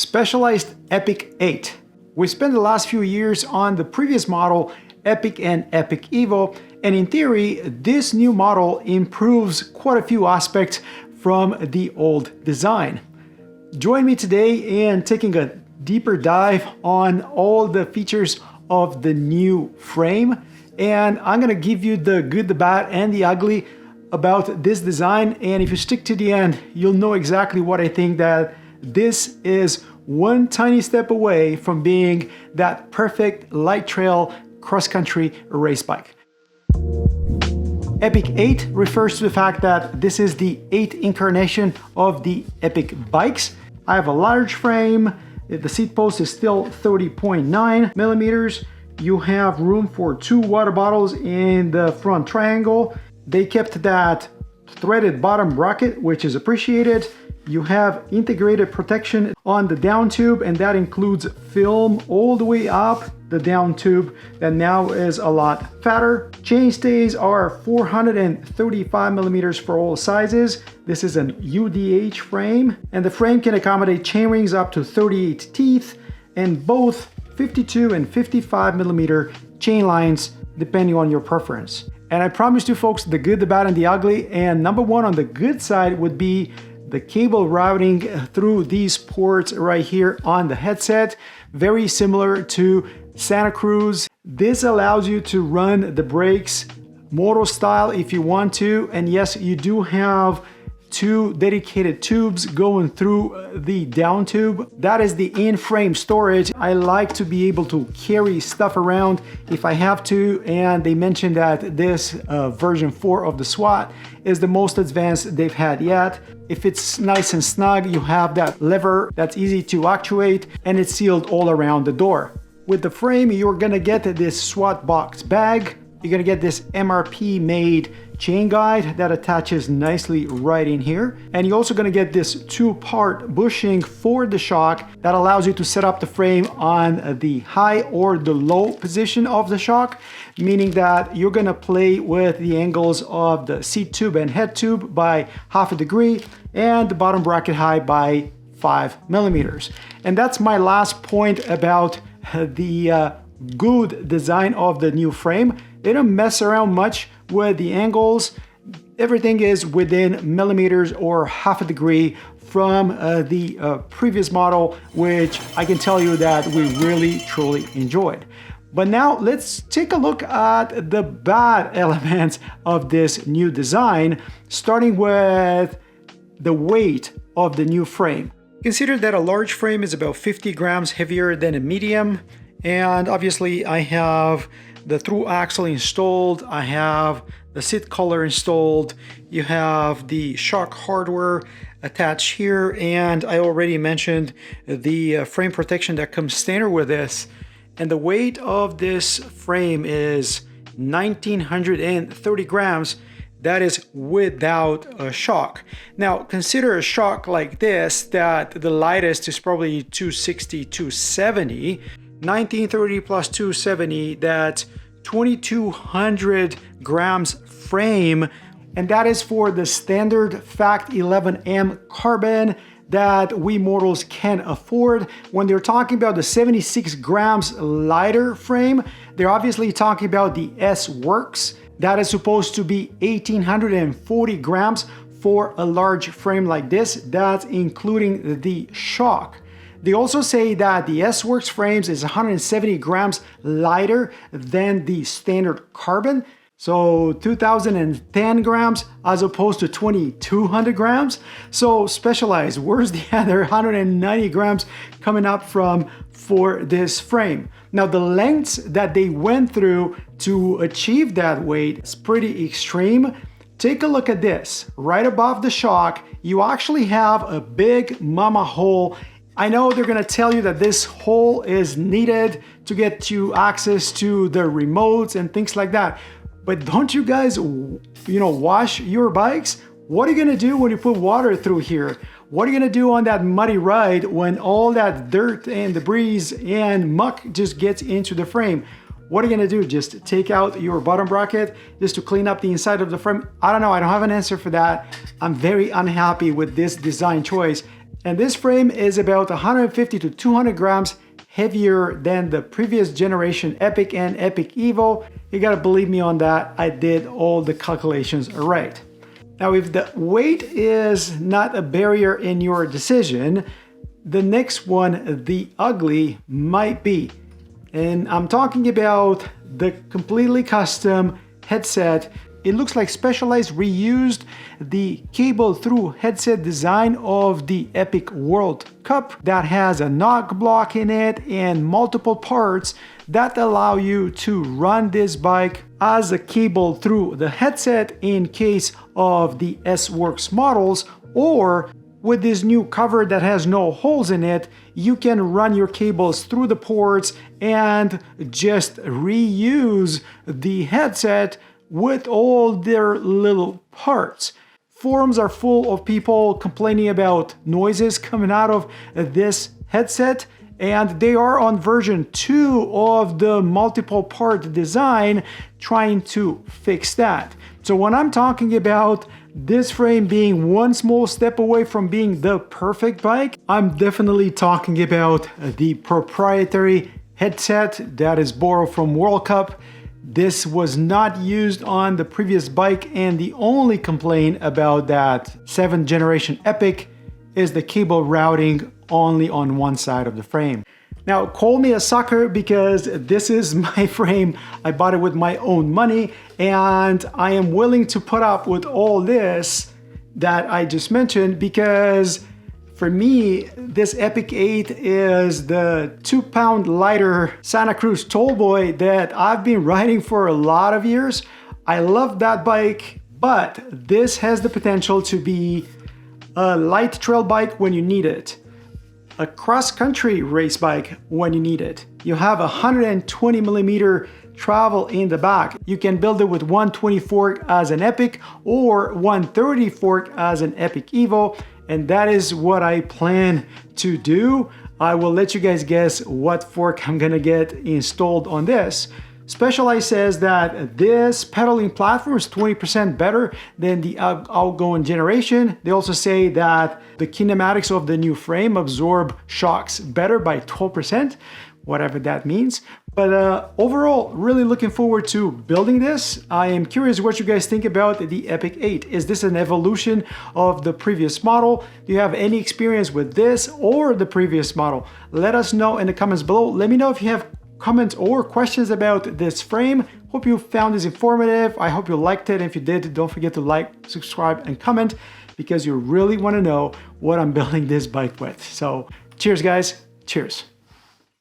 Specialized Epic 8. We spent the last few years on the previous model, Epic and Epic Evo, and in theory, this new model improves quite a few aspects from the old design. Join me today in taking a deeper dive on all the features of the new frame, and I'm gonna give you the good, the bad, and the ugly about this design. And if you stick to the end, you'll know exactly what I think, that this is one tiny step away from being that perfect light trail cross-country race bike. Epic 8 refers to the fact that this is the 8th incarnation of the Epic bikes. I have a large frame. The seat post is still 30.9 millimeters. You have room for 2 water bottles in the front triangle. They kept that threaded bottom bracket, which is appreciated. You have integrated protection on the down tube, and that includes film all the way up the down tube that now is a lot fatter. Chain stays are 435 millimeters for all sizes. This is an UDH frame, and the frame can accommodate chain rings up to 38 teeth and both 52 and 55 millimeter chain lines depending on your preference. And I promised you folks the good, the bad, and the ugly, and number one on the good side would be the cable routing through these ports right here on the headset, very similar to Santa Cruz. This allows you to run the brakes moto style if you want to, and yes, you do have 2 dedicated tubes going through the down tube. That is the in-frame storage. I like to be able to carry stuff around if I have to, and they mentioned that this version 4 of the SWAT is the most advanced they've had yet. If it's nice and snug, you have that lever that's easy to actuate, and it's sealed all around the door. With the frame, you're gonna get this SWAT box bag. You're gonna get this MRP made chain guide that attaches nicely right in here. And you're also gonna get this 2-part bushing for the shock that allows you to set up the frame on the high or the low position of the shock, meaning that you're gonna play with the angles of the seat tube and head tube by 1/2 degree and the bottom bracket height by 5 millimeters. And that's my last point about the good design of the new frame. They don't mess around much with the angles. Everything is within millimeters or 1/2 degree from the previous model, which I can tell you that we really truly enjoyed. But now let's take a look at the bad elements of this new design, starting with the weight of the new frame. Consider that a large frame is about 50 grams heavier than a medium, and obviously I have the through axle installed, I have the seat collar installed, you have the shock hardware attached here, and I already mentioned the frame protection that comes standard with this. And the weight of this frame is 1930 grams. That is without a shock. Now consider a shock like this, that the lightest is probably 260, 270. 1930 plus 270, that's 2200 grams frame, and that is for the standard Fact 11M carbon that we mortals can afford. When they're talking about the 76 grams lighter frame, they're obviously talking about the S-Works. That is supposed to be 1840 grams for a large frame like this. That's including the shock. They also say that the S-Works frames is 170 grams lighter than the standard carbon. So 2010 grams as opposed to 2200 grams. So Specialized, where's the other 190 grams coming up from for this frame? Now the lengths that they went through to achieve that weight is pretty extreme. Take a look at this. Right above the shock, you actually have a big mama hole. I know they're gonna tell you that this hole is needed to get you access to the remotes and things like that. But don't you guys, wash your bikes? What are you gonna do when you put water through here? What are you gonna do on that muddy ride when all that dirt and debris and muck just gets into the frame? What are you gonna do? Just take out your bottom bracket just to clean up the inside of the frame? I don't know, I don't have an answer for that. I'm very unhappy with this design choice. And this frame is about 150 to 200 grams heavier than the previous generation Epic and Epic Evo. You gotta believe me on that. I did all the calculations right. Now, if the weight is not a barrier in your decision, the next one, the ugly, might be. And I'm talking about the completely custom headset. It looks like Specialized reused the cable through headset design of the Epic World Cup that has a knock block in it and multiple parts that allow you to run this bike as a cable through the headset in case of the S-Works models, or with this new cover that has no holes in it, you can run your cables through the ports and just reuse the headset with all their little parts. Forums are full of people complaining about noises coming out of this headset, and they are on version 2 of the multiple part design trying to fix that. So when I'm talking about this frame being one small step away from being the perfect bike, I'm definitely talking about the Proprietary headset that is borrowed from World Cup. This was not used on the previous bike, and the only complaint about that 7th generation Epic is the cable routing only on one side of the frame. Now, call me a sucker because this is my frame. I bought it with my own money, and I am willing to put up with all this that I just mentioned because for me, this Epic 8 is the 2-pound lighter Santa Cruz Tallboy that I've been riding for a lot of years. I love that bike, but this has the potential to be a light trail bike when you need it, a cross-country race bike when you need it. You have a 120 millimeter travel in the back. You can build it with 120 fork as an Epic or 130 fork as an Epic Evo, and that is what I plan to do. I will let you guys guess what fork I'm gonna get installed on this. Specialized says that this pedaling platform is 20% better than the outgoing generation. They also say that the kinematics of the new frame absorb shocks better by 12%, whatever that means. But overall, really looking forward to building this. I am curious what you guys think about the Epic 8. Is this an evolution of the previous model? Do you have any experience with this or the previous model? Let us know in the comments below. Let me know if you have comments or questions about this frame. Hope you found this informative. I hope you liked it. If you did, don't forget to like, subscribe, and comment because you really want to know what I'm building this bike with. So cheers, guys. Cheers.